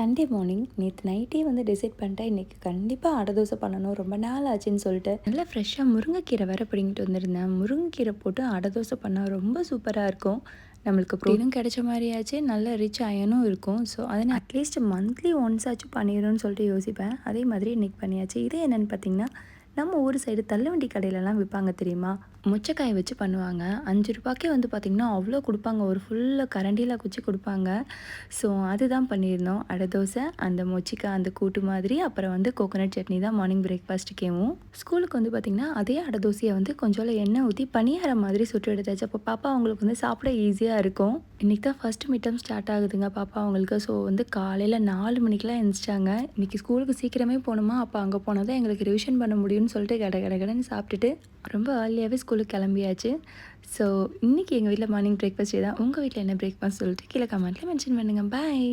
Sunday morning நேற்று நைட்டே வந்து டிசைட் பண்ணிட்டேன் இன்றைக்கி கண்டிப்பாக அடை தோசை பண்ணணும் ரொம்ப நாள் ஆச்சுன்னு சொல்லிட்டு நல்லா ஃப்ரெஷ்ஷாக முருங்கைக்கீரை வேறு பிடிங்கிட்டு வந்திருந்தேன். முருங்கைக்கீரை போட்டு அடை தோசை பண்ணால் ரொம்ப சூப்பராக இருக்கும். நம்மளுக்கு ப்ரோட்டீனும் கிடைச்ச மாதிரியாச்சு, நல்ல ரிச் அயனும் இருக்கும். ஸோ அதனால் அட்லீஸ்ட் மந்த்லி ஒன்ஸ் ஆச்சும் பண்ணிடணும்னு சொல்லிட்டு யோசிப்பேன். அதே மாதிரி இன்றைக்கி பண்ணியாச்சு. இதே என்னென்னு பார்த்தீங்கன்னா, நம்ம ஊர் சைடு தள்ளுவண்டி கடையிலலாம் விற்பாங்க தெரியுமா, மொச்சக்காயை வச்சு பண்ணுவாங்க. 5 ரூபாய்க்கே வந்து பார்த்திங்கன்னா அவ்வளோ கொடுப்பாங்க. ஒரு ஃபுல்லாக கரண்டியில் குச்சி கொடுப்பாங்க. ஸோ அதுதான் பண்ணியிருந்தோம். அடை தோசை, அந்த மொச்சிக்காய் அந்த கூட்டு மாதிரி, அப்புறம் வந்து கோகோனட் சட்னி தான் மார்னிங் பிரேக்ஃபாஸ்ட்டுக்கேவும். ஸ்கூலுக்கு வந்து பார்த்திங்கன்னா அதே அடை தோசையை வந்து கொஞ்சம் எண்ணெய் ஊற்றி பணியாரம் மாதிரி சுட்டு எடுத்தாச்சு. அப்போ பாப்பா அவங்களுக்கு வந்து சாப்பிட ஈஸியாக இருக்கும். இன்றைக்கி தான் ஃபஸ்ட்டு மிட்டம் ஸ்டார்ட் ஆகுதுங்க பாப்பா அவங்களுக்கு. ஸோ வந்து காலையில் 4 மணிக்கெலாம் எழுந்திரிச்சிட்டாங்க. இன்றைக்கி ஸ்கூலுக்கு சீக்கிரமே போகணுமா, அப்போ அங்கே போனால் தான் எங்களுக்கு ரிவிஷன் பண்ண முடியும்னு சொல்லிட்டு கடன்னு சாப்பிட்டுட்டு ரொம்ப ஏர்லியாகவே ஸ்கூலுக்கு கிளம்பியாச்சு. ஸோ இன்றைக்கி எங்கள் வீட்டில் மார்னிங் பிரேக்ஃபாஸ்ட் தான். உங்கள் வீட்டில் என்ன பிரேக்ஃபாஸ்ட் சொல்லிட்டு கீழே கமெண்ட்டில் மென்ஷன் பண்ணுங்கள். பாய்.